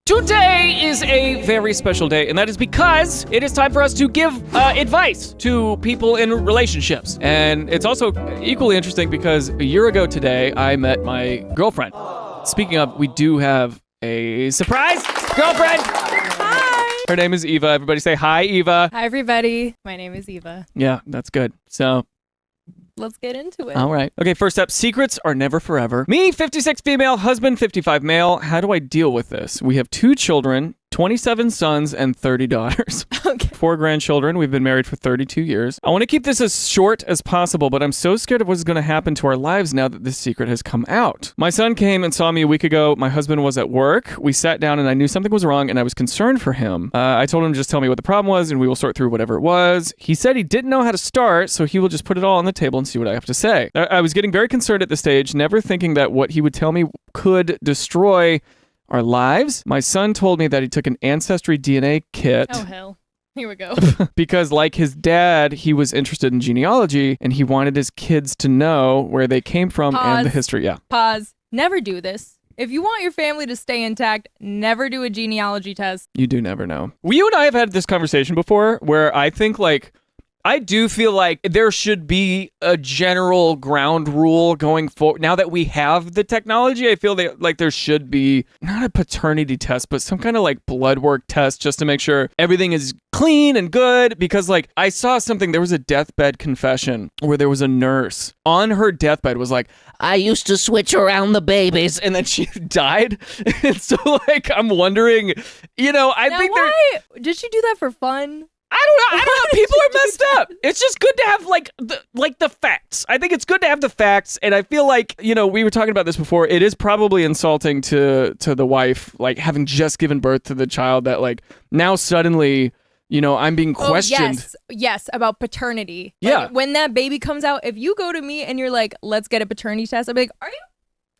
Today is a very special day, and that is because it is time for us to give advice to people in relationships. And it's also equally interesting because a year ago today, I met my girlfriend. Speaking of, we do have a surprise girlfriend. Hi. Her name is Eva. Everybody say hi, Eva. Hi, everybody. My name is Eva. Yeah, that's good. So... let's get into it. all right. Okay, first up, secrets are never forever. Me, 56 female, husband, 55 male. How do I deal with this? We have 2 children, 27 sons, and 30 daughters. Okay. 4 grandchildren. We've been married for 32 years. I want to keep this as short as possible, but I'm so scared of what's going to happen to our lives now that this secret has come out. My son came and saw me a week ago. My husband was at work. We sat down and I knew something was wrong and I was concerned for him. I told him to just tell me what the problem was and we will sort through whatever it was. He said he didn't know how to start, so he will just put it all on the table and see what I have to say. I was getting very concerned at this stage, never thinking that what he would tell me could destroy our lives. My son told me that he took an ancestry DNA kit. Oh, hell. Here we go. Because like his dad, he was interested in genealogy and he wanted his kids to know where they came from and the history. Yeah. Pause. Never do this. If you want your family to stay intact, never do a genealogy test. You do never know. You and I have had this conversation before where I think I do feel like there should be a general ground rule going forward. Now that we have the technology, I feel like there should be not a paternity test, but some kind of blood work test just to make sure everything is clean and good. Because I saw something, there was a deathbed confession where there was a nurse on her deathbed was like, I used to switch around the babies, and then she died. And so I'm wondering, I think why did she do that for fun? I don't know. People are messed up. It's just good to have the facts. I think it's good to have the facts, and I feel like we were talking about this before. It is probably insulting to the wife, having just given birth to the child, that now suddenly I'm being questioned. Yes, about paternity. Yeah. When that baby comes out, if you go to me and you're like, let's get a paternity test, I'll be like,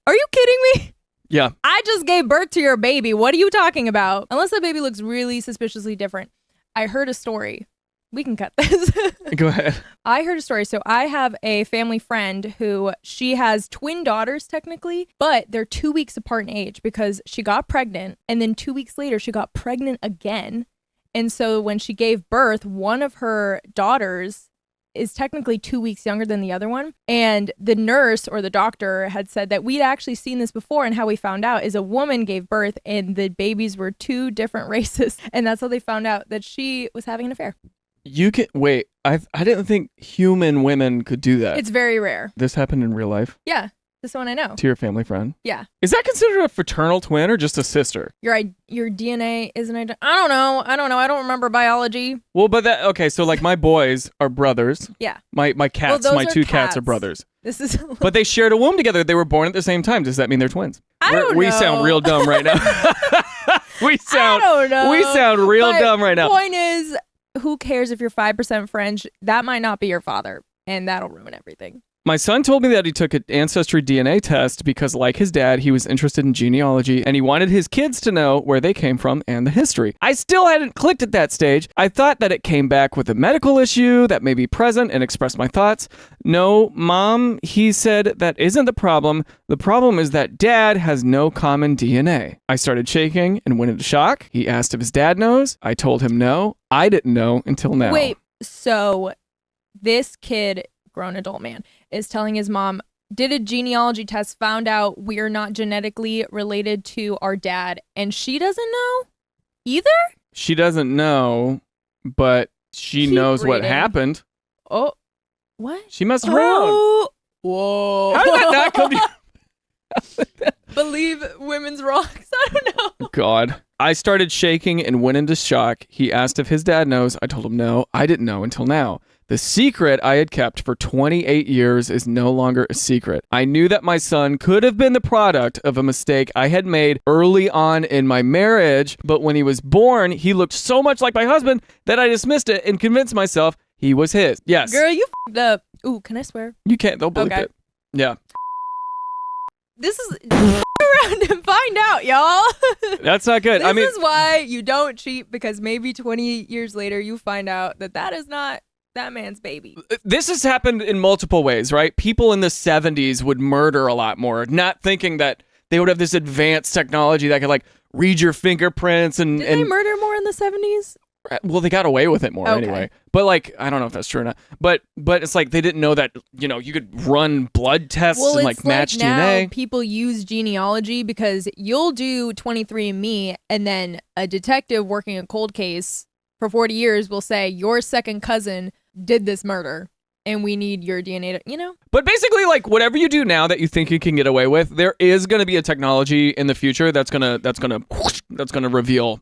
are you kidding me? Yeah. I just gave birth to your baby. What are you talking about? Unless the baby looks really suspiciously different. I heard a story. We can cut this. Go ahead. I heard a story. So I have a family friend who she has twin daughters technically, but they're 2 weeks apart in age because she got pregnant and then 2 weeks later she got pregnant again. And so when she gave birth, one of her daughters is technically 2 weeks younger than the other one. And the nurse or the doctor had said that we'd actually seen this before, and how we found out is a woman gave birth and the babies were 2 different races. And that's how they found out that she was having an affair. You can wait. I didn't think human women could do that. It's very rare. This happened in real life? Yeah. This one I know. To your family friend? Yeah. Is that considered a fraternal twin or just a sister? Your DNA isn't I don't know. I don't remember biology. Well, but okay, so my boys are brothers. Yeah. My cats, well, my 2 cats are brothers. This is But they shared a womb together. They were born at the same time. Does that mean they're twins? I don't know. We sound real dumb right now. I don't know. We sound real dumb right now. Point is, who cares if you're 5% French? That might not be your father, and that'll ruin everything. My son told me that he took an ancestry DNA test because, like his dad, he was interested in genealogy and he wanted his kids to know where they came from and the history. I still hadn't clicked at that stage. I thought that it came back with a medical issue that may be present and expressed my thoughts. No, Mom, he said that isn't the problem. The problem is that Dad has no common DNA. I started shaking and went into shock. He asked if his dad knows. I told him no. I didn't know until now. Wait, so this kid, grown adult man, is telling his mom, did a genealogy test, found out we're not genetically related to our dad, and she doesn't know either? She doesn't know, but she knows what happened. Oh, what? She messed around. Whoa. How did that not come to Believe women's rocks? I don't know. God. I started shaking and went into shock. He asked if his dad knows. I told him no. I didn't know until now. The secret I had kept for 28 years is no longer a secret. I knew that my son could have been the product of a mistake I had made early on in my marriage, but when he was born, he looked so much like my husband that I dismissed it and convinced myself he was his. Yes. Girl, you f***ed up. Ooh, can I swear? You can't. They'll bleep it. Yeah. This is around and find out, y'all. That's not good. This is why you don't cheat, because maybe 20 years later you find out that is not that man's baby. This has happened in multiple ways, right? People in the 70s would murder a lot more, not thinking that they would have this advanced technology that could like read your fingerprints and Did they murder more in the 70s? Well, they got away with it more anyway. But like, I don't know if that's true or not. But it's like they didn't know that, you could run blood tests and like match DNA. Now people use genealogy because you'll do 23andMe and then a detective working a cold case for 40 years will say your second cousin did this murder and we need your DNA to, But basically, like, whatever you do now that you think you can get away with, there is going to be a technology in the future that's going to reveal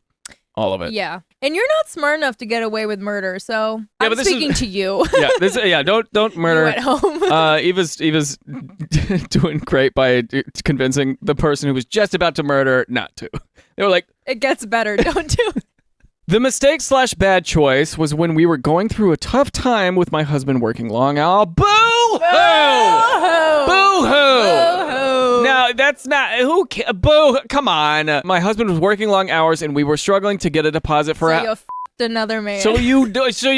all of it. Yeah. And you're not smart enough to get away with murder, so I'm speaking to you. Don't murder. You at home. Eva's doing great by convincing the person who was just about to murder not to. They were like, it gets better, don't do it. The mistake/bad choice was when we were going through a tough time with my husband working long hours. Boo-hoo! Boo-hoo! No, that's not... Boo! Come on. My husband was working long hours and we were struggling to get a deposit for... So you f***ed another man. So you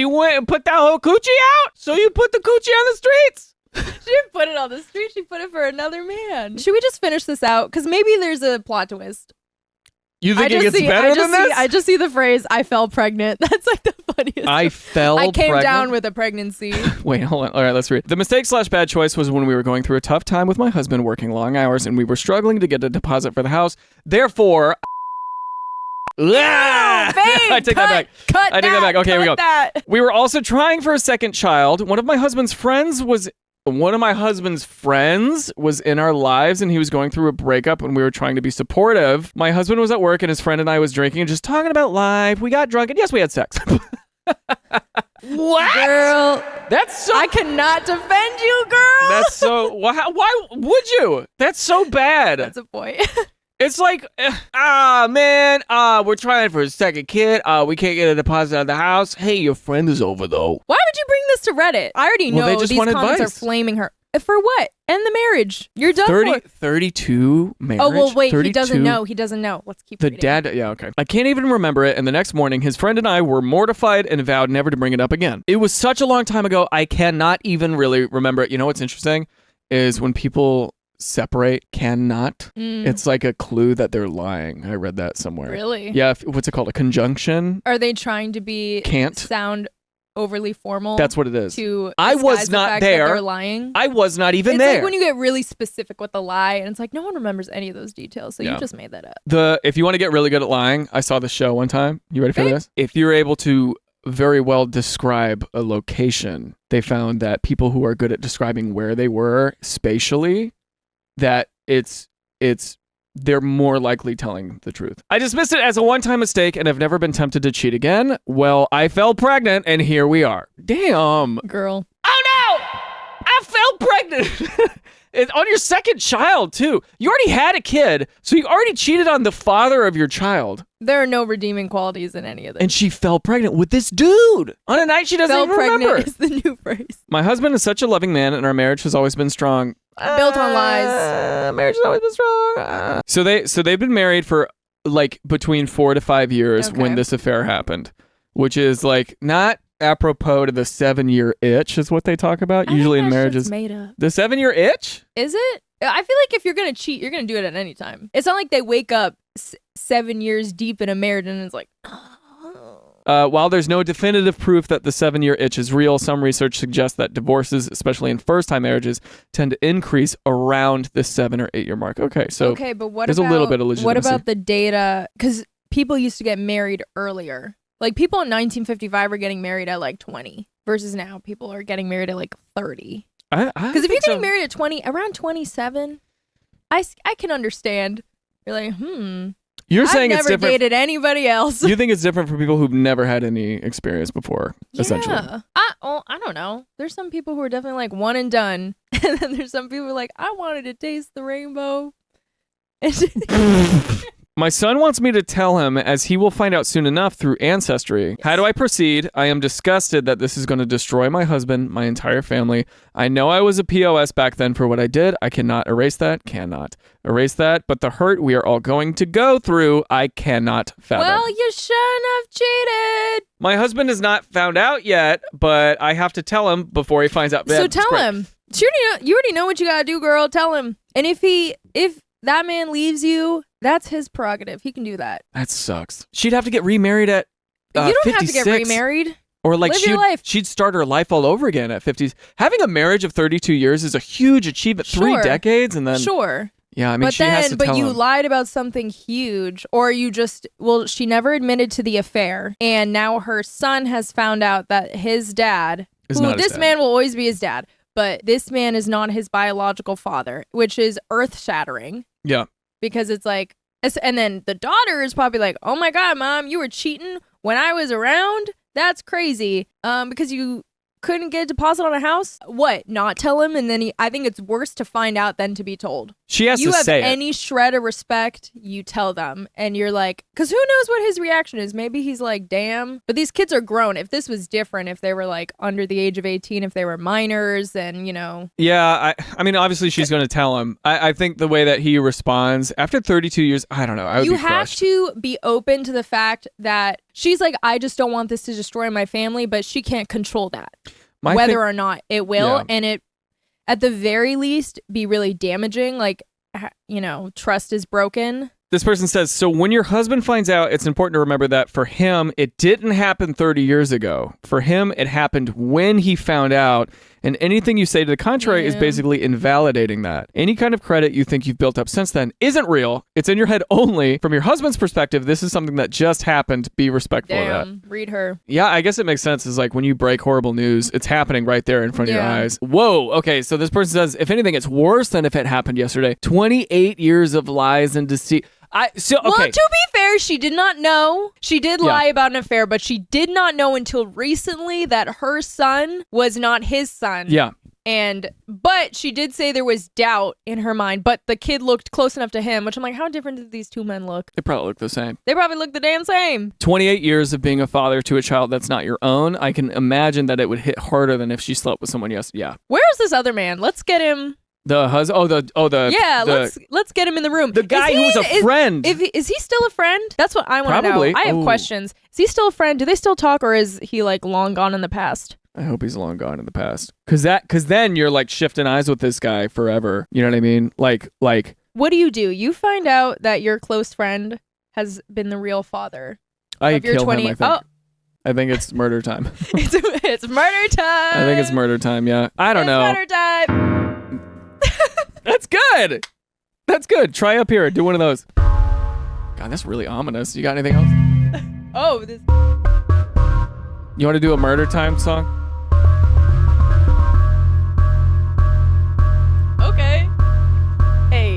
went and put that whole coochie out? So you put the coochie on the streets? She didn't put it on the street. She put it for another man. Should we just finish this out? Because maybe there's a plot twist. You think it gets better than this? I just see the phrase, I fell pregnant. That's like the funniest. I came down with a pregnancy. Wait, hold on. All right, let's read. The mistake/bad choice was when we were going through a tough time with my husband working long hours and we were struggling to get a deposit for the house. Therefore... I take that back. I take that back. Okay, here we go. We were also trying for a second child. One of my husband's friends was in our lives and he was going through a breakup and we were trying to be supportive. My husband was at work and his friend and I was drinking and just talking about life. We got drunk and yes, we had sex. What? Girl, that's so... I cannot defend you, girl. That's so... Why would you? That's so bad. That's a point. It's like, man, we're trying for a second kid. We can't get a deposit on the house. Hey, your friend is over, though. Why would you bring this to Reddit? I already know these comments are flaming her. For what? End the marriage. You're done 32 marriage? Oh, well, wait, 32? He doesn't know. He doesn't know. Let's keep reading. Yeah, okay. I can't even remember it, and the next morning, his friend and I were mortified and vowed never to bring it up again. It was such a long time ago, I cannot even really remember it. You know what's interesting? Is when people... separate cannot. It's like a clue that they're lying. I read that somewhere. Really? Yeah. What's it called? A conjunction? Are they trying to be sound overly formal? That's what it is. I was not there. They're lying. I was not even there. It's like when you get really specific with the lie, and it's like no one remembers any of those details, so you just made that up. If you want to get really good at lying, I saw the show one time. You ready for this? If you're able to very well describe a location, they found that people who are good at describing where they were spatially, that they're more likely telling the truth. I dismissed it as a one-time mistake and have never been tempted to cheat again. Well, I fell pregnant and here we are. Damn. Girl. Oh no! I fell pregnant! It's on your second child too. You already had a kid, so you already cheated on the father of your child. There are no redeeming qualities in any of this. And she fell pregnant with this dude on a night she doesn't even remember. Fell pregnant is the new phrase. My husband is such a loving man and our marriage has always been strong. Built on lies. Marriage has always been strong. So they've been married for like between 4 to 5 years when this affair happened, which is like not apropos to the 7-year itch is what they talk about usually in marriages. Made up. The 7-year itch? Is it? I feel like if you're gonna cheat, you're gonna do it at any time. It's not like they wake up 7 years deep in a marriage and it's like. While there's no definitive proof that the 7-year itch is real, some research suggests that divorces, especially in first-time marriages, tend to increase around the 7 or 8 year mark. Okay, so but what there's about, a little bit of legitimacy. What about the data? Because people used to get married earlier. Like people in 1955 were getting married at like 20 versus now people are getting married at like 30. Because if you're getting married at 20, around 27, I can understand. You're like, You're saying I've it's never different. dated anybody else. You think it's different for people who've never had any experience before, essentially. Yeah. I don't know. There's some people who are definitely like one and done. And then there's some people who are like, I wanted to taste the rainbow. My son wants me to tell him, as he will find out soon enough through Ancestry. Yes. How do I proceed? I am disgusted that this is going to destroy my husband, my entire family. I know I was a POS back then for what I did. I cannot erase that. But the hurt we are all going to go through, I cannot fathom. Well, you shouldn't have cheated. My husband has not found out yet, but I have to tell him before he finds out. So tell him. You already know what you got to do, girl. Tell him. And if that man leaves you, that's his prerogative. He can do that. That sucks. She'd have to get remarried at you don't 56. have to get remarried. Or like Live your life. she'd start her life all over again at 50s. Having a marriage of 32 years is a huge achievement. Sure. 3 decades and then... Sure. Yeah, I mean, she has to tell you him. lied about something huge, or you just, she never admitted to the affair, and now her son has found out that his dad, this man will always be his dad, but this man is not his biological father, which is earth-shattering. Yeah. Because it's like, and then the daughter is probably like, oh my God, Mom, you were cheating when I was around? That's crazy. Because you couldn't get a deposit on a house? What? Not tell him? And then I think it's worse to find out than to be told. She has to say it. You have any shred of respect, you tell them. And you're like, because who knows what his reaction is? Maybe he's like, damn. But these kids are grown. If this was different, if they were like under the age of 18, if they were minors and, you know. Yeah, I mean, obviously she's going to tell him. I think the way that he responds after 32 years, I don't know. I would you be have crushed. to be open to the fact that she's like, I just don't want this to destroy my family, but she can't control that. Whether or not it will, and it, at the very least, be really damaging. Like, you know, trust is broken. This person says, so when your husband finds out, it's important to remember that for him, it didn't happen 30 years ago. For him, it happened when he found out, and anything you say to the contrary is basically invalidating that. Any kind of credit you think you've built up since then isn't real. It's in your head only. From your husband's perspective, this is something that just happened. Be respectful of that. Read her. Yeah, I guess it makes sense. It's like when you break horrible news, it's happening right there in front of your eyes. Whoa. Okay, so this person says, if anything, it's worse than if it happened yesterday. 28 years of lies and deceit. Well, to be fair, she did not know. She did lie about an affair, but she did not know until recently that her son was not his son. Yeah. But she did say there was doubt in her mind, but the kid looked close enough to him, which I'm like, how different did these two men look? They probably look the same. They probably look the damn same. 28 years of being a father to a child that's not your own. I can imagine that it would hit harder than if she slept with someone yesterday. Yeah. Where's this other man? Let's get him. The husband? Let's get him in the room. The guy who's a friend. Is he still a friend? That's what I want to know. I have questions. Is he still a friend? Do they still talk, or is he like long gone in the past? I hope he's long gone in the past. Cause then you're like shifting eyes with this guy forever. You know what I mean? Like. What do? You find out that your close friend has been the real father. I kill him. I think it's murder time. It's murder time. I think it's murder time. Yeah. I don't know. Murder time. That's good. That's good. Try up here. Do one of those. God, that's really ominous. You got anything else? You want to do a murder time song? Okay. Hey.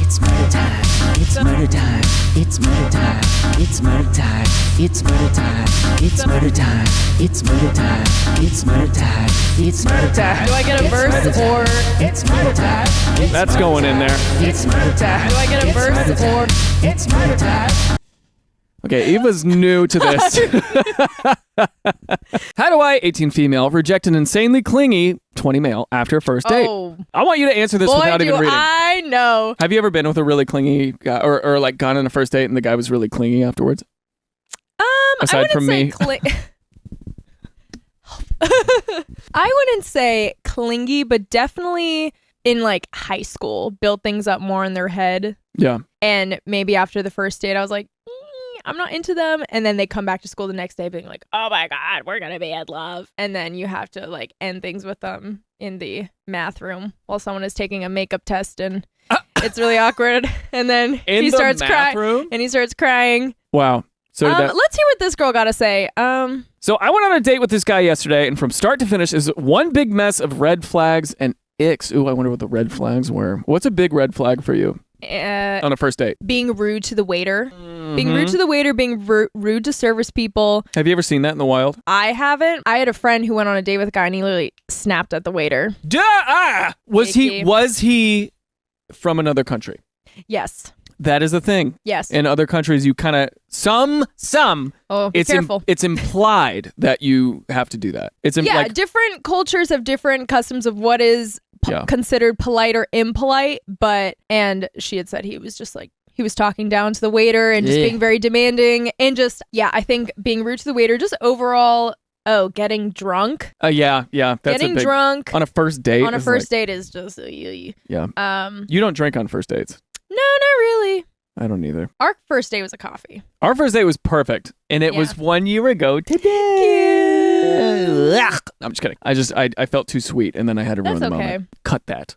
It's murder time. It's murder time. It's murder time. It's murder time. It's murder time. It's murder time. It's murder time. It's murder time. It's murder time. Do I get a verse or? It's murder time. That's going in there. It's murder time. Do I get a verse or? It's murder time. Okay, Eva's new to this. How do I, 18 female, reject an insanely clingy 20 male after a first date? Oh. I want you to answer this without even reading. I know. Have you ever been with a really clingy guy or like gone on a first date and the guy was really clingy afterwards? Aside from me. I wouldn't say clingy, but definitely in like high school, build things up more in their head. Yeah. And maybe after the first date, I was like, I'm not into them. And then they come back to school the next day being like, oh my God, we're going to be in love. And then you have to like end things with them in the math room while someone is taking a makeup test and it's really awkward. And then he starts crying. And he starts crying. Wow. So let's hear what this girl got to say. So I went on a date with this guy yesterday, and from start to finish is one big mess of red flags and icks. Ooh, I wonder what the red flags were. What's a big red flag for you on a first date? Being rude to the waiter. Mm-hmm. Being rude to the waiter, being rude to service people. Have you ever seen that in the wild? I haven't. I had a friend who went on a date with a guy, and he literally snapped at the waiter. Was he from another country? Yes. That is a thing. Yes. In other countries, you kind of Oh, be careful. It's implied that you have to do that. Different cultures have different customs of what is considered polite or impolite. And she had said he was just like he was talking down to the waiter and just being very demanding and just, I think being rude to the waiter, just overall, getting drunk. Yeah. That's getting drunk on a first date. On a first date is just, yeah. You don't drink on first dates. No, not really. I don't either. Our first date was a coffee. Our first date was perfect. And it was 1 year ago today. I'm just kidding. I felt too sweet and then I had to ruin the moment. Cut that.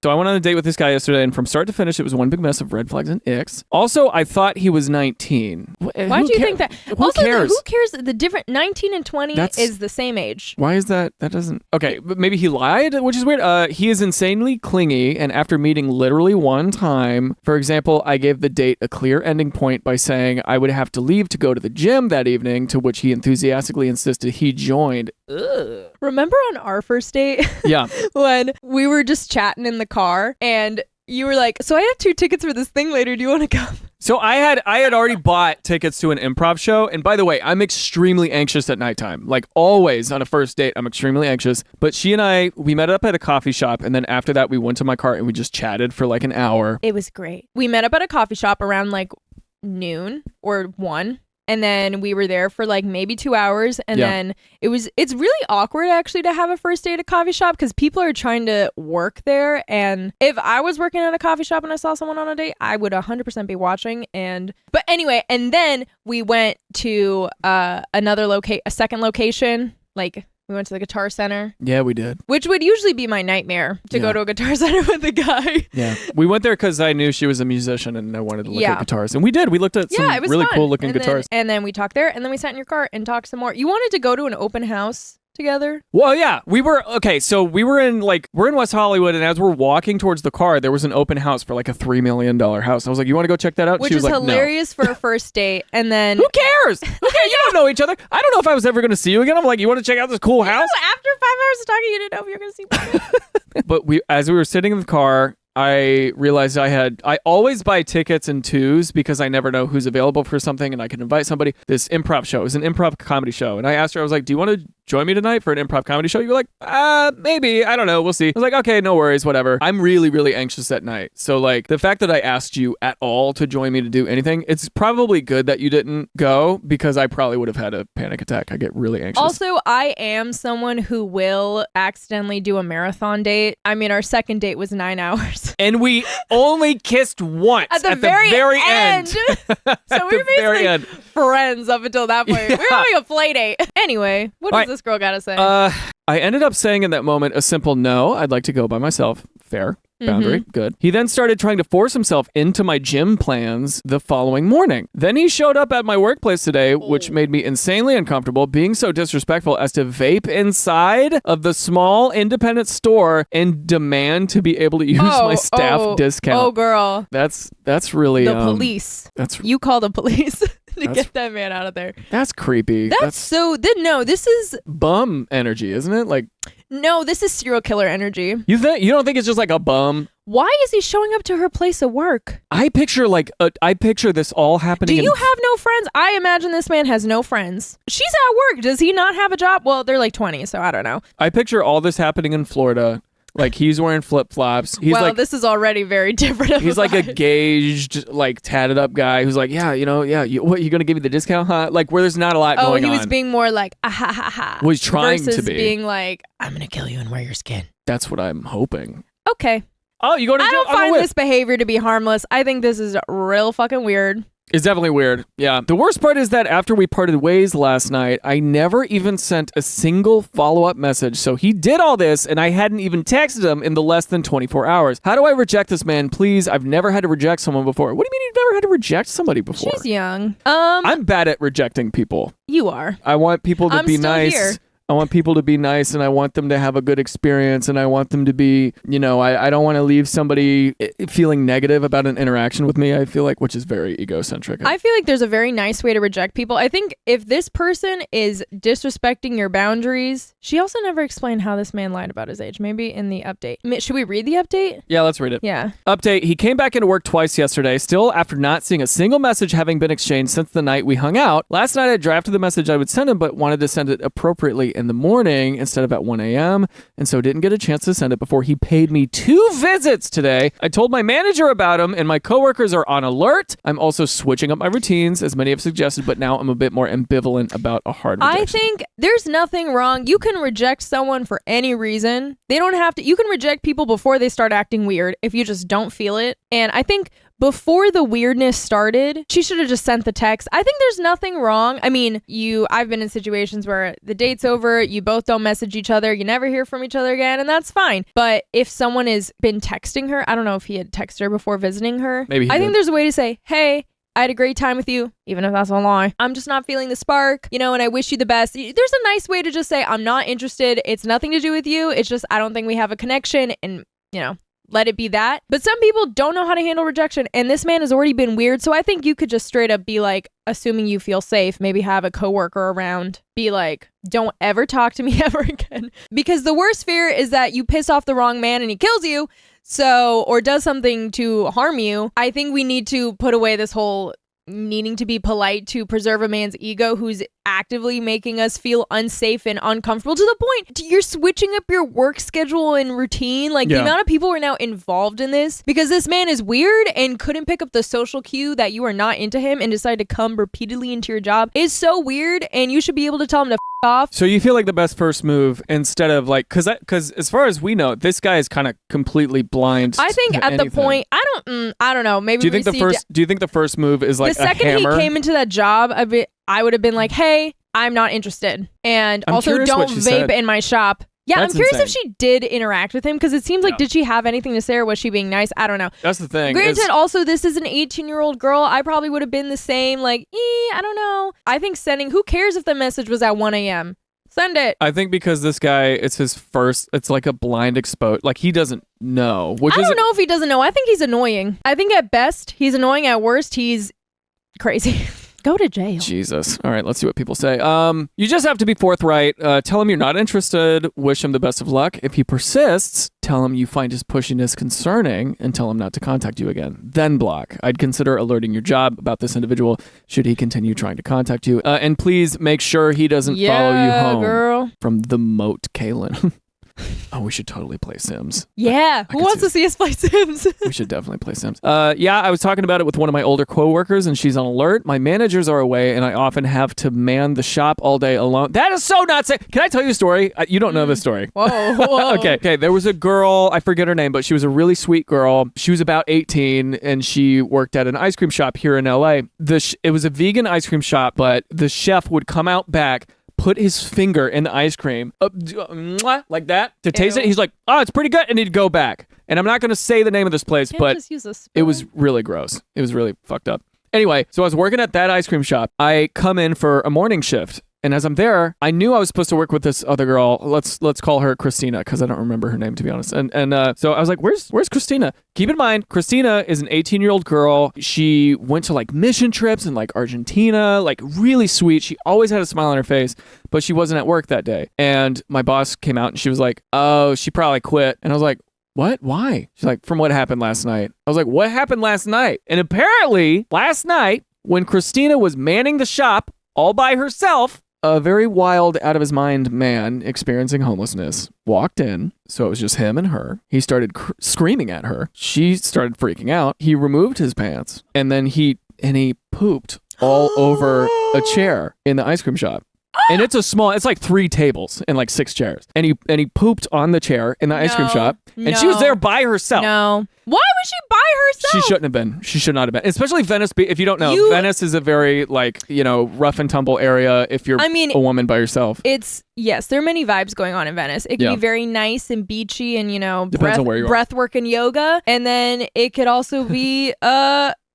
So I went on a date with this guy yesterday, and from start to finish, it was one big mess of red flags and icks. Also, I thought he was 19. Why do you think that? Who cares? Who cares? The different 19 and 20 is the same age. Why is that? That doesn't... Okay, but maybe he lied, which is weird. He is insanely clingy, and after meeting literally one time, for example, I gave the date a clear ending point by saying I would have to leave to go to the gym that evening, to which he enthusiastically insisted he joined. Ugh. Remember on our first date? Yeah. When we were just chatting in the car and you were like, so I have 2 tickets for this thing later. Do you want to come? So I had already bought tickets to an improv show. And by the way, I'm extremely anxious at nighttime. Like always on a first date, I'm extremely anxious. But she and we met up at a coffee shop. And then after that, we went to my car and we just chatted for like an hour. It was great. We met up at a coffee shop around like noon or 1. And then we were there for like maybe 2 hours. And then it's really awkward actually to have a first date at a coffee shop because people are trying to work there. And if I was working at a coffee shop and I saw someone on a date, I would 100% be watching. But anyway, and then we went to a second location, like we went to the Guitar Center. Yeah, we did. Which would usually be my nightmare, to go to a Guitar Center with a guy. Yeah. We went there because I knew she was a musician and I wanted to look at guitars. And we did. We looked at some really cool looking guitars. And then we talked there and then we sat in your car and talked some more. You wanted to go to an open house together? Well, yeah. So we're in West Hollywood, and as we're walking towards the car, there was an open house for like a $3 million house. I was like, you want to go check that out? Which she was is like, hilarious no. for a first date. And then... Who cares? Okay, you don't know each other. I don't know if I was ever going to see you again. I'm like, you want to check out this cool house? After 5 hours of talking, you didn't know if you were going to see me. But as we were sitting in the car, I realized I always buy tickets in twos because I never know who's available for something and I can invite somebody. This improv show is an improv comedy show. And I asked her, I was like, do you want to join me tonight for an improv comedy show? You were like, maybe. I don't know. We'll see. I was like, okay, no worries, whatever. I'm really, really anxious at night. So like the fact that I asked you at all to join me to do anything, it's probably good that you didn't go because I probably would have had a panic attack. I get really anxious. Also, I am someone who will accidentally do a marathon date. I mean, our second date was 9 hours. And we only kissed once at the very end. So we were basically friends up until that point. Yeah. We were having a play date. Anyway, what does this girl got to say? I ended up saying in that moment a simple no. I'd like to go by myself. Fair. Boundary. Good. He then started trying to force himself into my gym plans the following morning. Then he showed up at my workplace today, which made me insanely uncomfortable, being so disrespectful as to vape inside of the small independent store and demand to be able to use my staff discount. Oh, girl. That's really... The police. You call the police to get that man out of there. That's creepy. This is... bum energy, isn't it? Like... No, this is serial killer energy. You don't think it's just like a bum? Why is he showing up to her place of work? I picture this all happening. Do you have no friends? I imagine this man has no friends. She's at work. Does he not have a job? Well, they're like 20, so I don't know. I picture all this happening in Florida. Like he's wearing flip-flops. This is already very different. He's like a gauged, like tatted up guy who's like, you going to give me the discount, huh? Like where there's not a lot going on. Oh, he was being more like, ah ha ha ha. Well, he's trying to be. being like, I'm going to kill you and wear your skin. That's what I'm hoping. Okay. Oh, you go to jail? I don't find this behavior to be harmless. I think this is real fucking weird. It's definitely weird. Yeah. The worst part is that after we parted ways last night, I never even sent a single follow-up message. So he did all this and I hadn't even texted him in the less than 24 hours. How do I reject this man? Please. I've never had to reject someone before. What do you mean you've never had to reject somebody before? She's young. I'm bad at rejecting people. You are. I want people to be nice. Here. I want people to be nice and I want them to have a good experience and I want them to be, I don't want to leave somebody feeling negative about an interaction with me, I feel like, which is very egocentric. I feel like there's a very nice way to reject people. I think if this person is disrespecting your boundaries, she also never explained how this man lied about his age. Maybe in the update. Should we read the update? Yeah, let's read it. Yeah. Update. He came back into work twice yesterday, still after not seeing a single message having been exchanged since the night we hung out. Last night I drafted the message I would send him, but wanted to send it appropriately in the morning instead of at 1 a.m. and so didn't get a chance to send it before he paid me 2 visits today. I told my manager about him and my coworkers are on alert. I'm also switching up my routines as many have suggested, but now I'm a bit more ambivalent about a hard rejection. I think there's nothing wrong. You can reject someone for any reason. They don't have to. You can reject people before they start acting weird if you just don't feel it. And I think before the weirdness started, she should have just sent the text. I think there's nothing wrong. I mean, I've been in situations where the date's over, you both don't message each other, you never hear from each other again, and that's fine. But if someone has been texting her, I don't know if he had texted her before visiting her. Maybe I think there's a way to say, hey, I had a great time with you, even if that's a lie. I'm just not feeling the spark, and I wish you the best. There's a nice way to just say, I'm not interested. It's nothing to do with you. It's just, I don't think we have a connection, and, let it be that. But some people don't know how to handle rejection, and this man has already been weird, so I think you could just straight up be like, assuming you feel safe, maybe have a coworker around, be like, don't ever talk to me ever again. Because the worst fear is that you piss off the wrong man and he kills you, or does something to harm you. I think we need to put away this whole needing to be polite to preserve a man's ego who's actively making us feel unsafe and uncomfortable to the point you're switching up your work schedule and routine. Like the amount of people are now involved in this because this man is weird and couldn't pick up the social cue that you are not into him and decided to come repeatedly into your job is so weird, and you should be able to tell him to off. So you feel like the best first move instead of like, because as far as we know, this guy is kind of completely blind. I think to at anything. the point, I don't know. Maybe do you think the first move is like the second a hammer? he came into that job, I would have been like, hey, I'm not interested, and I'm also don't vape said. in my shop. Yeah, That's I'm curious insane. if she did interact with him because it seems like, did she have anything to say or was she being nice? I don't know. That's the thing. Granted, also, this is an 18-year-old girl. I probably would have been the same, like, I don't know. I think who cares if the message was at 1 a.m.? Send it. I think because this guy, it's like a blind expose. Like he doesn't know. I don't know if he doesn't know. I think he's annoying. I think at best, he's annoying. At worst, he's crazy. Go to jail. Jesus. All right, let's see what people say. You just have to be forthright. Tell him you're not interested. Wish him the best of luck. If he persists, tell him you find his pushiness concerning and tell him not to contact you again. Then block. I'd consider alerting your job about this individual should he continue trying to contact you. And please make sure he doesn't follow you home. Girl. From the moat, Kaylin. Oh, we should totally play Sims. Yeah. Who wants to see us play Sims? We should definitely play Sims. Yeah, I was talking about it with one of my older coworkers, and she's on alert. My managers are away, and I often have to man the shop all day alone. That is so not safe. Can I tell you a story? You don't know this story. Whoa. Okay. There was a girl, I forget her name, but she was a really sweet girl. She was about 18, and she worked at an ice cream shop here in LA. It was a vegan ice cream shop, but the chef would come out back, put his finger in the ice cream like that to taste it. He's like, oh, it's pretty good. And he'd go back. And I'm not going to say the name of this place, but just use a spoon. It was really gross. It was really fucked up. Anyway, so I was working at that ice cream shop. I come in for a morning shift. And as I'm there, I knew I was supposed to work with this other girl. Let's call her Christina because I don't remember her name, to be honest. And so I was like, where's Christina? Keep in mind, Christina is an 18-year-old girl. She went to like mission trips in like Argentina, like really sweet. She always had a smile on her face, but she wasn't at work that day. And my boss came out and she was like, oh, she probably quit. And I was like, what? Why? She's like, from what happened last night. I was like, what happened last night? And apparently last night when Christina was manning the shop all by herself, a very wild, out-of-his-mind man experiencing homelessness walked in, so it was just him and her. He started screaming at her. She started freaking out. He removed his pants, and then he pooped all over a chair in the ice cream shop. And it's like 3 tables and like 6 chairs. And he pooped on the chair in the ice cream shop. And she was there by herself. No. Why was she by herself? She shouldn't have been. She should not have been. Especially Venice. If you don't know, Venice is a very rough and tumble area if you're a woman by yourself. Yes, there are many vibes going on in Venice. It can be very nice and beachy and, depends on where you are. Breath work and yoga. And then it could also be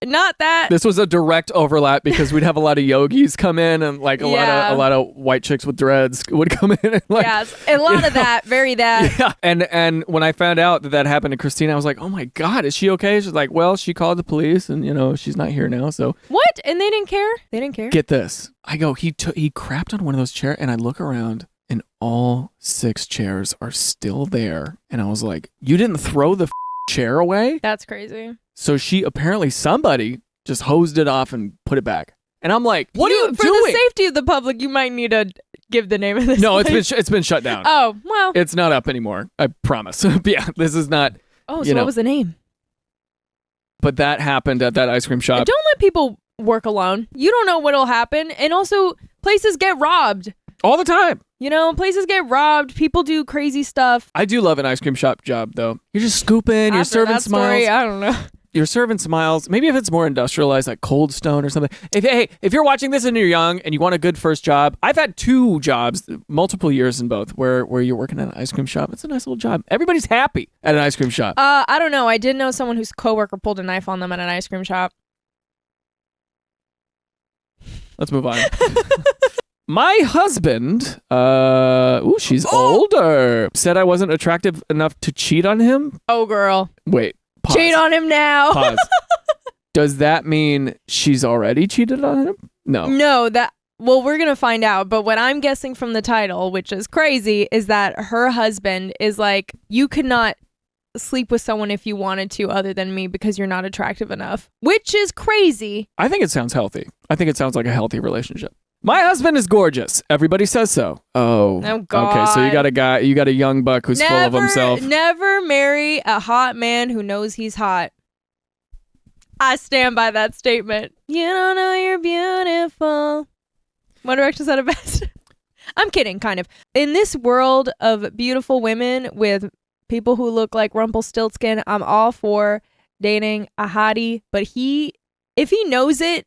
not that. This was a direct overlap because we'd have a lot of yogis come in and like a lot of white chicks with dreads would come in and like, yes, a lot of that, very that. Yeah. And when I found out that happened to Christina, I was like, oh my God, is she okay? She's like, well, she called the police and she's not here now. So what? And they didn't care? They didn't care? Get this. I go, he crapped on one of those chairs and I look around and all 6 chairs are still there. And I was like, you didn't throw the chair away? That's crazy. So somebody just hosed it off and put it back. And I'm like, what are you doing? For the safety of the public, you might need to give the name of this. No, place? it's been shut down. Oh, well. It's not up anymore. I promise. But yeah, this is not. Oh, so what was the name? But that happened at that ice cream shop. Don't let people work alone. You don't know what'll happen. And also, places get robbed. All the time. You know, places get robbed. People do crazy stuff. I do love an ice cream shop job, though. You're just scooping. You're serving that smiles. Story, I don't know. You're serving smiles. Maybe if it's more industrialized, like Cold Stone or something. If you're watching this and you're young and you want a good first job, I've had 2 jobs, multiple years in both, where you're working at an ice cream shop. It's a nice little job. Everybody's happy at an ice cream shop. I don't know. I did know someone whose coworker pulled a knife on them at an ice cream shop. Let's move on. My husband, she's older, said I wasn't attractive enough to cheat on him. Oh, girl. Wait. Pause. Cheat on him now. Pause. Does that mean she's already cheated on him? No. No, well, we're going to find out. But what I'm guessing from the title, which is crazy, is that her husband is like, you could not sleep with someone if you wanted to other than me because you're not attractive enough, which is crazy. I think it sounds healthy. I think it sounds like a healthy relationship. My husband is gorgeous. Everybody says so. Oh God. Okay, so you got a young buck who's full of himself. Never marry a hot man who knows he's hot. I stand by that statement. You don't know you're beautiful. One Direction said it best. I'm kidding, kind of. In this world of beautiful women with people who look like Rumpelstiltskin, I'm all for dating a hottie, but if he knows it,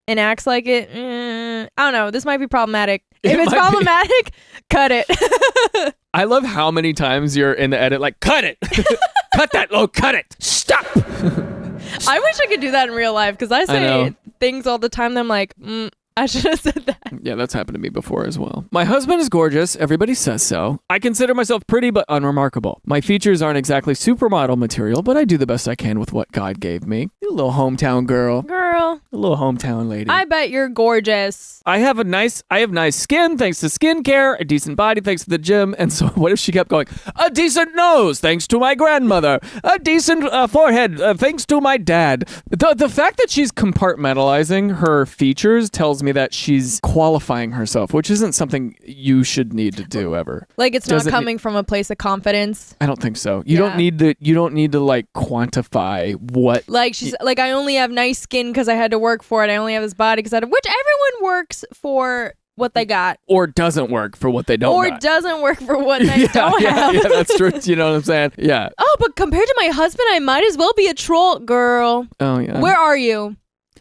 and acts like it, I don't know. This might be problematic. If it's problematic, cut it. I love how many times you're in the edit like, cut it. Cut that. Oh, cut it. Stop. I wish I could do that in real life because I say things all the time that I'm like, I should have said that. Yeah, that's happened to me before as well. My husband is gorgeous. Everybody says so. I consider myself pretty but unremarkable. My features aren't exactly supermodel material, but I do the best I can with what God gave me. You little hometown girl. A little hometown lady. I bet you're gorgeous. I have nice skin thanks to skincare, a decent body thanks to the gym, and so what if she kept going, a decent nose thanks to my grandmother, a decent forehead thanks to my dad. The fact that she's compartmentalizing her features tells me that she's qualifying herself, which isn't something you should need to do ever. Like it's not coming from a place of confidence. I don't think so. You don't need to like quantify what. Like she's like, I only have nice skin because I had to work for it. I only have this body because which everyone works for what they got. Or doesn't work for what they don't got. Or doesn't work for what they don't have. Yeah, that's true. You know what I'm saying? Yeah. Oh, but compared to my husband, I might as well be a troll, girl. Oh, yeah. Where are you?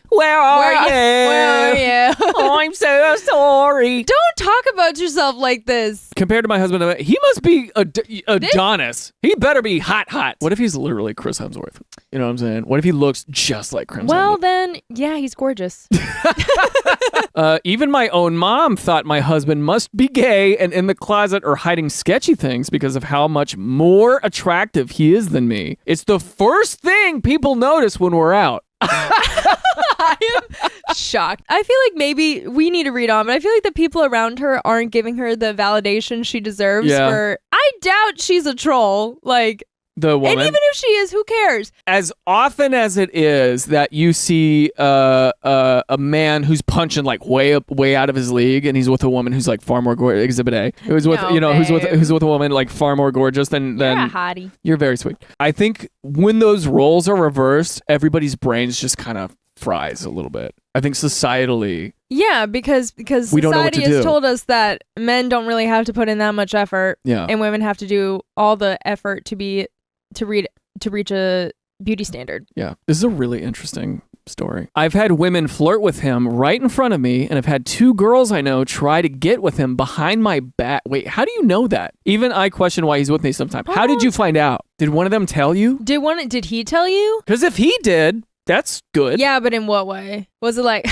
Where are you? Oh, I'm so sorry. Don't talk about yourself like this. Compared to my husband, he must be Adonis. He better be hot. What if he's literally Chris Hemsworth? You know what I'm saying? What if he looks just like Chris Hemsworth? Well, then, yeah, he's gorgeous. Even my own mom thought my husband must be gay and in the closet or hiding sketchy things because of how much more attractive he is than me. It's the first thing people notice when we're out. I am shocked. I feel like maybe we need to read on, but I feel like the people around her aren't giving her the validation she deserves for. I doubt she's a troll. Like the woman. And even if she is, who cares? As often as it is that you see a man who's punching like way out of his league, and he's with a woman who's like far more gorgeous. Exhibit A, who's with who's with a woman like far more gorgeous than. You're a hottie. You're very sweet. I think when those roles are reversed, everybody's brains just kind of fries a little bit. I think societally. Yeah, because society has told us that men don't really have to put in that much effort. Yeah. And women have to do all the effort to reach a beauty standard. Yeah. This is a really interesting story. I've had women flirt with him right in front of me, and I've had 2 girls I know try to get with him behind my back. Wait, how do you know that? Even I question why he's with me sometimes. How did you find out? Did one of them tell you? Did he tell you? Because if he did, that's good. Yeah, but in what way? Was it like,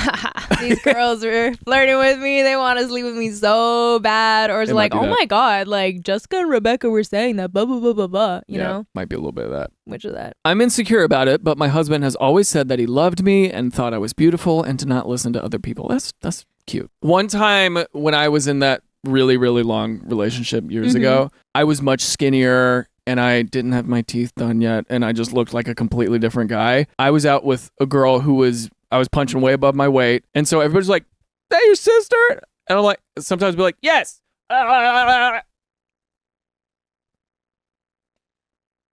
these girls were flirting with me, they want to sleep with me so bad? Or is it like, oh my God, like Jessica and Rebecca were saying that, blah, blah, blah, blah, blah, you know? Might be a little bit of that. Which of that? I'm insecure about it, but my husband has always said that he loved me and thought I was beautiful and to not listen to other people. That's cute. One time when I was in that really, really long relationship years ago, I was much skinnier and I didn't have my teeth done yet, and I just looked like a completely different guy. I was out with a girl I was punching way above my weight, and so everybody's like, "That your sister?" And I'm like, sometimes be like, yes.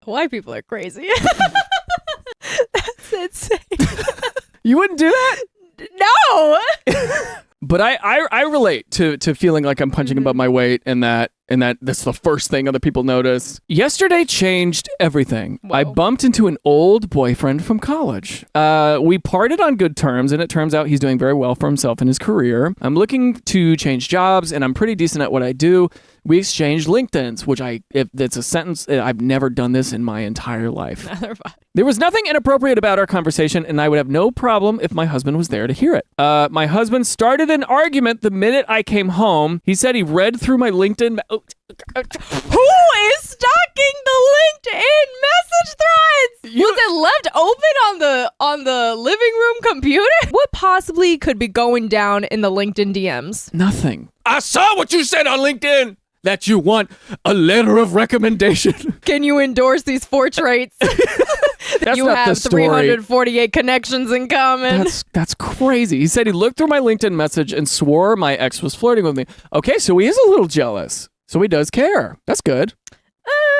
White people are crazy. That's insane. You wouldn't do that? No. But I relate to feeling like I'm punching above my weight and that that's the first thing other people notice. Yesterday changed everything. Whoa. I bumped into an old boyfriend from college. We parted on good terms, and it turns out he's doing very well for himself in his career. I'm looking to change jobs, and I'm pretty decent at what I do. We exchanged LinkedIns, which if it's a sentence, I've never done this in my entire life. There was nothing inappropriate about our conversation, and I would have no problem if my husband was there to hear it. My husband started an argument the minute I came home. He said he read through my LinkedIn. Who is stalking the LinkedIn message threads? Was it left open on the living room computer? What possibly could be going down in the LinkedIn DMs? Nothing. I saw what you said on LinkedIn. That you want a letter of recommendation. Can you endorse these 4 traits? That's you not have the story. 348 connections in common. That's crazy. He said he looked through my LinkedIn message and swore my ex was flirting with me. Okay, so he is a little jealous. So he does care. That's good.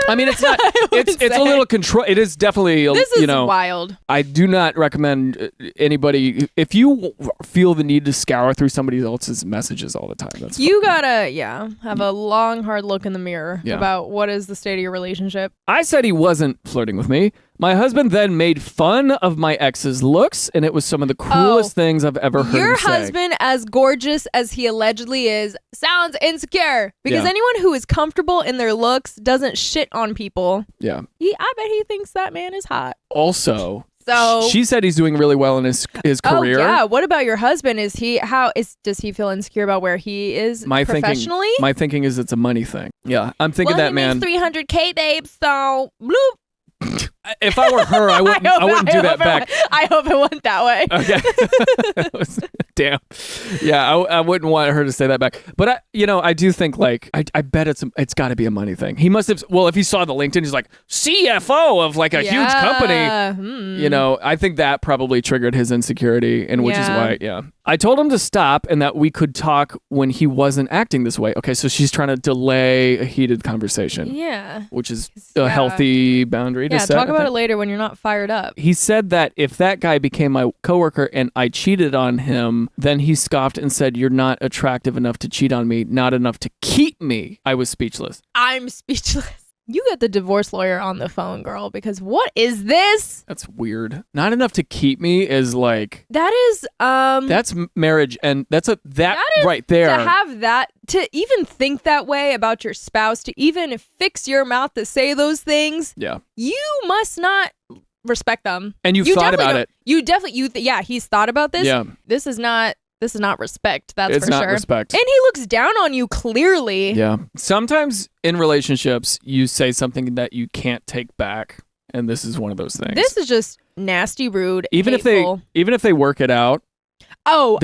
I mean, it's not. It's a little control. It is definitely. This is wild. I do not recommend anybody if you feel the need to scour through somebody else's messages all the time. That's you gotta have a long, hard look in the mirror Yeah. about what is the state of your relationship. I said he wasn't flirting with me. My husband then made fun of my ex's looks, and it was some of the cruelest things I've ever heard Your him say. husband, as gorgeous as he allegedly is, sounds insecure because Yeah. anyone who is comfortable in their looks doesn't shit on people. Yeah. I bet he thinks that man is hot. Also, So she said he's doing really well in his career. Oh yeah. What about your husband? Does he feel insecure about where he is professionally? My thinking is it's a money thing. Yeah, I'm thinking that man. Makes $300K, babe. So bloop. If I were her, I wouldn't do that back. I hope it went that way. Okay. Damn. Yeah, I wouldn't want her to say that back. But I do think like I bet it's got to be a money thing. He must have. Well, if he saw the LinkedIn, he's like CFO of like a huge company. I think that probably triggered his insecurity, and which is why. Yeah. I told him to stop and that we could talk when he wasn't acting this way. Okay, so she's trying to delay a heated conversation. Yeah. Which is a healthy boundary to set. Talk about it later when you're not fired up. He said that if that guy became my coworker and I cheated on him, then he scoffed and said, "You're not attractive enough to cheat on me, not enough to keep me." I was speechless. I'm speechless. You get the divorce lawyer on the phone, girl, because what is this? That's weird. Not enough to keep me is like that is that's marriage, and that right there. To have that, to even think that way about your spouse, to even fix your mouth to say those things. Yeah. You must not respect them. And you thought about it. You definitely he's thought about this. Yeah. This is not respect, that's it's for sure. It's not respect. And he looks down on you clearly. Yeah. Sometimes in relationships, you say something that you can't take back, and this is one of those things. This is just nasty, rude, even hateful. if they work it out. Oh,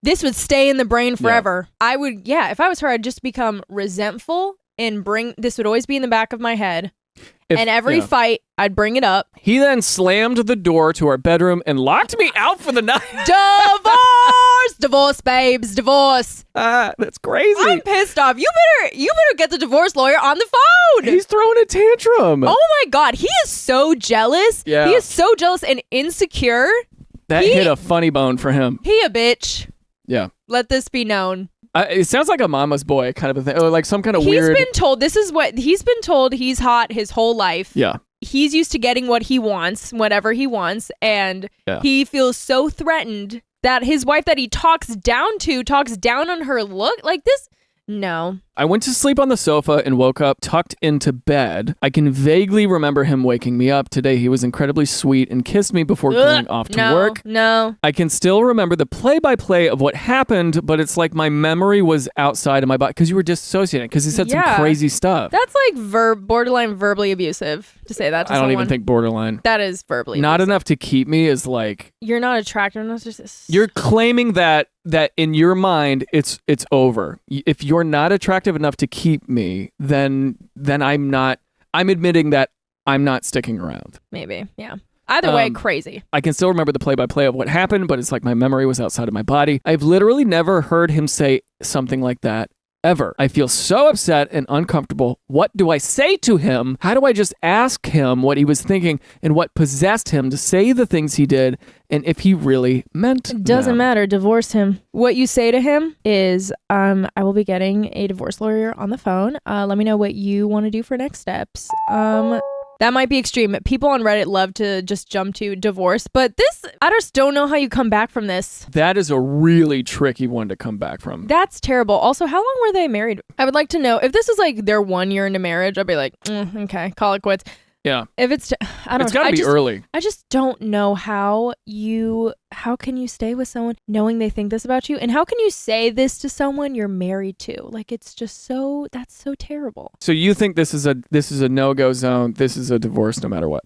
this would stay in the brain forever. Yeah. I would, if I was her, I'd just become resentful and this would always be in the back of my head. And every fight, I'd bring it up. He then slammed the door to our bedroom and locked me out for the night. Divorce! Divorce, babes. Divorce. That's crazy. I'm pissed off. You better get the divorce lawyer on the phone. He's throwing a tantrum. Oh my God. He is so jealous. Yeah. He is so jealous and insecure. That hit a funny bone for him. He a bitch. Yeah. Let this be known. It sounds like a mama's boy kind of a thing, or like some kind of weird. He's been told he's hot his whole life. Yeah. He's used to getting what he wants, whatever he wants, and he feels so threatened that his wife that he talks down on her look like this. No. I went to sleep on the sofa and woke up tucked into bed. I can vaguely remember him waking me up. Today he was incredibly sweet and kissed me before going off to work. No. I can still remember the play-by-play of what happened, but it's like my memory was outside of my body because you were dissociating because he said some crazy stuff. That's like borderline verbally abusive to say that to someone. I don't even think borderline. That is verbally Not abusive. Enough to keep me is like... You're not attractive enough to... You're claiming that in your mind it's over. If you're not attractive enough to keep me, then I'm admitting that I'm not sticking around. Maybe, yeah. Either way, crazy. I can still remember the play-by-play of what happened, but it's like my memory was outside of my body. I've literally never heard him say something like that ever. I feel so upset and uncomfortable. What do I say to him? How do I just ask him what he was thinking and what possessed him to say the things he did and if he really meant It doesn't them? matter. Divorce him. What you say to him is, I will be getting a divorce lawyer on the phone. Let me know what you want to do for next steps. That might be extreme. People on Reddit love to just jump to divorce, but I just don't know how you come back from this. That is a really tricky one to come back from. That's terrible. Also, how long were they married? I would like to know. If this is like their 1 year into marriage, I'd be like, okay, call it quits. Yeah. If it's, I don't know. It's got to be early. I just don't know how can you stay with someone knowing they think this about you? And how can you say this to someone you're married to? Like, it's just that's so terrible. So you think this is a no-go zone. This is a divorce no matter what.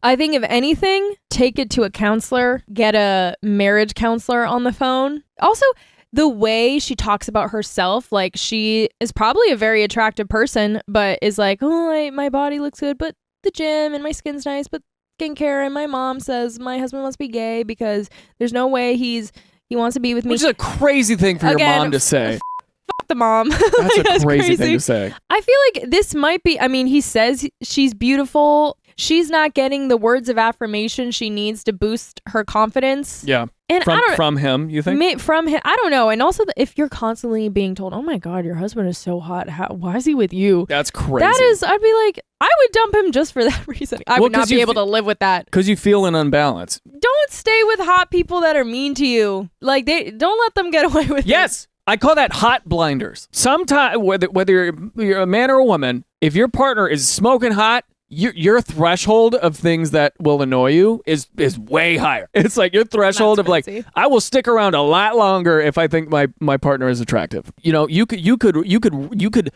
I think if anything, take it to a counselor, get a marriage counselor on the phone. Also, the way she talks about herself, like she is probably a very attractive person, but is like, oh, my body looks good, but the gym and my skin's nice, but skincare, and my mom says my husband must be gay because there's no way he wants to be with me. Which is a crazy thing for your mom to say. Fuck the mom. That's a crazy thing to say. I feel like this might be, he says she's beautiful. She's not getting the words of affirmation she needs to boost her confidence. Yeah. And from him, you think? From him, I don't know. And also, if you're constantly being told, "Oh my God, your husband is so hot. Why is he with you?" That's crazy. I'd be like, I would dump him just for that reason. I would not be able to live with that. Because you feel an unbalance. Don't stay with hot people that are mean to you. Like don't let them get away with it. Yes. I call that hot blinders. Sometimes, whether you're a man or a woman, if your partner is smoking hot, your threshold of things that will annoy you is way higher. It's like your threshold of like, I will stick around a lot longer if I think my partner is attractive. You know, you could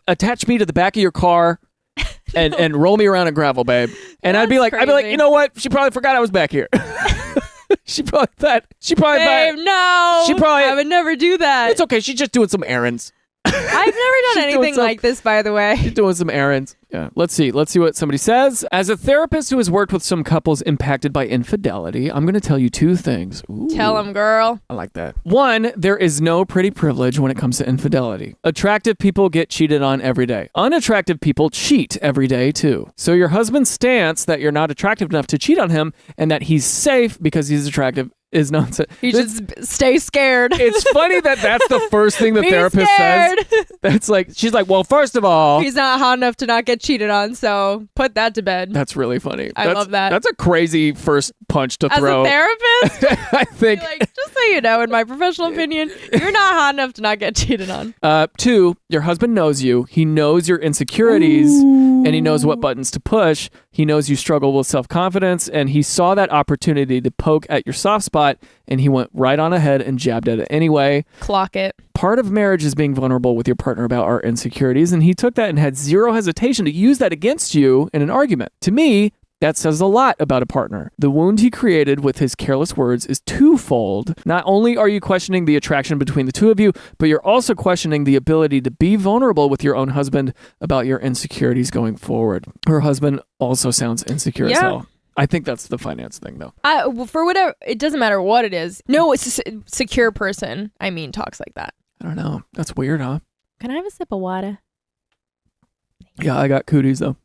attach me to the back of your car and roll me around in gravel, babe. And I'd be like, you know what? She probably forgot I was back here. She probably thought. Babe, no. I would never do that. It's okay. She's just doing some errands. I've never done anything like this, by the way. She's doing some errands. Yeah. Let's see what somebody says. As a therapist who has worked with some couples impacted by infidelity, I'm going to tell you two things. Ooh, tell them, girl. I like that. One, there is no pretty privilege when it comes to infidelity. Attractive people get cheated on every day. Unattractive people cheat every day too. So your husband's stance that you're not attractive enough to cheat on him and that he's safe because he's attractive is nonsense. You just stay scared. It's funny that's the first thing the therapist says. That's like, she's like, well, first of all, he's not hot enough to not get cheated on, so put that to bed. That's really funny. I love that. That's a crazy first punch to throw. As a therapist, I think. Just so you know, in my professional opinion, you're not hot enough to not get cheated on. Two, your husband knows you. He knows your insecurities. And he knows what buttons to push. He knows you struggle with self-confidence, and he saw that opportunity to poke at your soft spot, and he went right on ahead and jabbed at it anyway. Clock it. Part of marriage is being vulnerable with your partner about our insecurities, and he took that and had zero hesitation to use that against you in an argument. To me, that says a lot about a partner. The wound he created with his careless words is twofold. Not only are you questioning the attraction between the two of you, but you're also questioning the ability to be vulnerable with your own husband about your insecurities going forward. Her husband also sounds insecure as hell. I think that's the finance thing, though. For whatever, it doesn't matter what it is. No, it's a secure person, talks like that. I don't know. That's weird, huh? Can I have a sip of water? Yeah, I got cooties, though.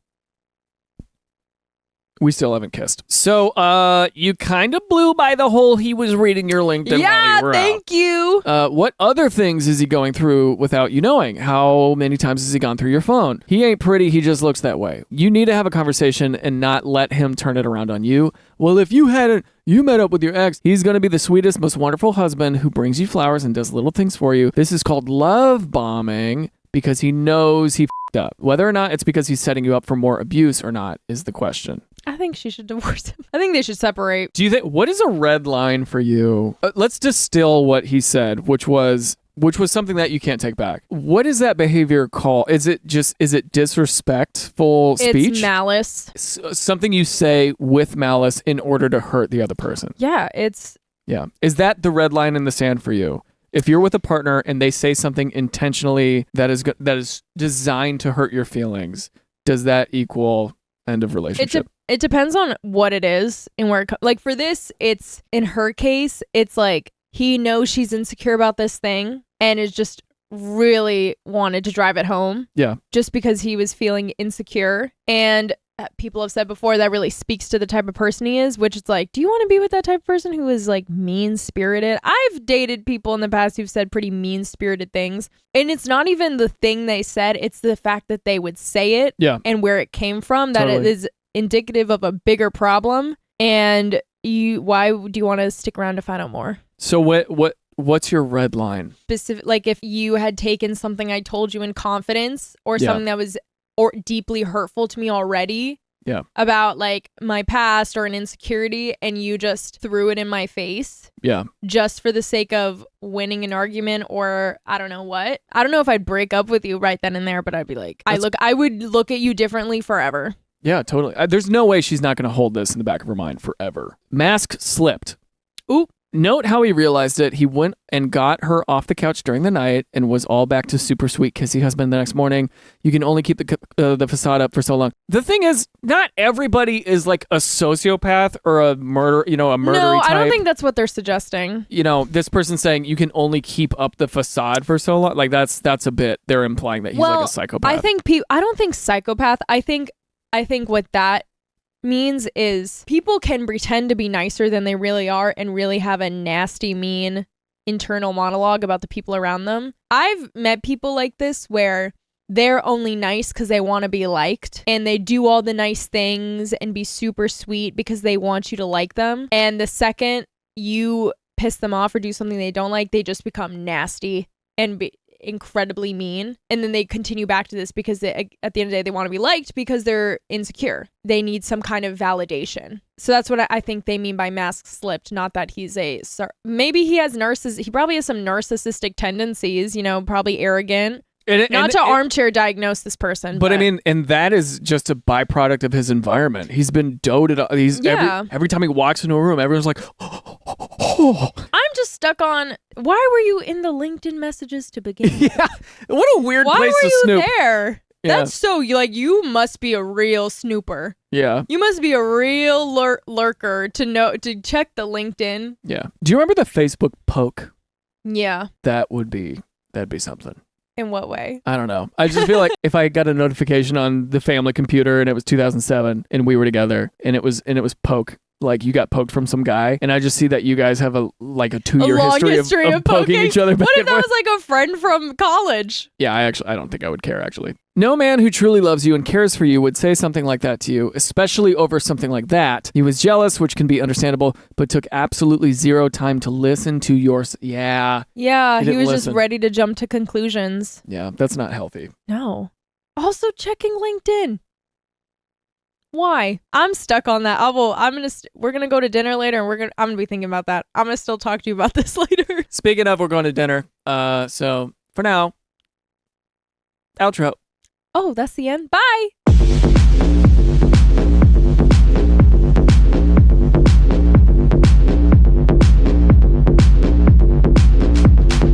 We still haven't kissed. So, you kind of blew by the whole he was reading your LinkedIn while you were thank you. What other things is he going through without you knowing? How many times has he gone through your phone? He ain't pretty, he just looks that way. You need to have a conversation and not let him turn it around on you. Well, if you met up with your ex, he's going to be the sweetest, most wonderful husband who brings you flowers and does little things for you. This is called love bombing because he knows he f***ed up. Whether or not it's because he's setting you up for more abuse or not is the question. I think she should divorce him. I think they should separate. Do you think, what is a red line for you? Let's distill what he said, which was something that you can't take back. What is that behavior called? Is it disrespectful speech? It's malice. Something you say with malice in order to hurt the other person. Yeah, Yeah. Is that the red line in the sand for you? If you're with a partner and they say something intentionally that is designed to hurt your feelings, does that equal end of relationship? It depends on what it is and where like for this, it's in her case, it's like he knows she's insecure about this thing and is just really wanted to drive it home. Yeah. Just because he was feeling insecure. And people have said before that really speaks to the type of person he is, which is like, do you want to be with that type of person who is like mean-spirited? I've dated people in the past who've said pretty mean-spirited things. And it's not even the thing they said, it's the fact that they would say it and where it came from, that Totally. it is indicative of a bigger problem. And why do you want to stick around to find out more? So what's your red line? Specific, like if you had taken something I told you in confidence or something that was deeply hurtful to me already about like my past or an insecurity, and you just threw it in my face just for the sake of winning an argument, or I don't know what. I don't know if I'd break up with you right then and there, but I'd be like, I would look at you differently forever. Yeah, totally. There's no way she's not going to hold this in the back of her mind forever. Mask slipped. Ooh. Note how he realized it. He went and got her off the couch during the night and was all back to super sweet kissy husband the next morning. You can only keep the facade up for so long. The thing is, not everybody is like a sociopath or a murderer type. No, I don't think that's what they're suggesting. This person's saying you can only keep up the facade for so long. Like that's a bit, they're implying that he's like a psychopath. I don't think psychopath. I think what that means is people can pretend to be nicer than they really are and really have a nasty, mean internal monologue about the people around them. I've met people like this where they're only nice because they want to be liked, and they do all the nice things and be super sweet because they want you to like them. And the second you piss them off or do something they don't like, they just become nasty and incredibly mean, and then they continue back to this because at the end of the day they want to be liked because they're insecure. They need some kind of validation. So that's what I think they mean by mask slipped. Not that he's maybe he probably has some narcissistic tendencies, probably arrogant. Not to armchair diagnose this person, but I mean, and that is just a byproduct of his environment. He's been doted on. Every time he walks into a room, everyone's like, oh. I'm just stuck on, why were you in the LinkedIn messages to begin with? Yeah, what a weird place to snoop. Why were you there? Yeah. That's so, you must be a real snooper. Yeah. You must be a real lurker to check the LinkedIn. Yeah. Do you remember the Facebook poke? Yeah. That'd be something. In what way? I don't know. I just feel like if I got a notification on the family computer and it was 2007 and we were together and it was poke, like you got poked from some guy, and I just see that you guys have a 2-year history of poking each other back. What if that was like a friend from college? Yeah, I don't think I would care, actually. No man who truly loves you and cares for you would say something like that to you, especially over something like that. He was jealous, which can be understandable, but took absolutely zero time to listen to yours. Yeah. Yeah, he was just ready to jump to conclusions. Yeah, that's not healthy. No. Also checking LinkedIn. Why? I'm stuck on that. We're gonna go to dinner later, and I'm gonna be thinking about that. I'm gonna still talk to you about this later. Speaking of, we're going to dinner. So for now, outro. Oh, that's the end. Bye.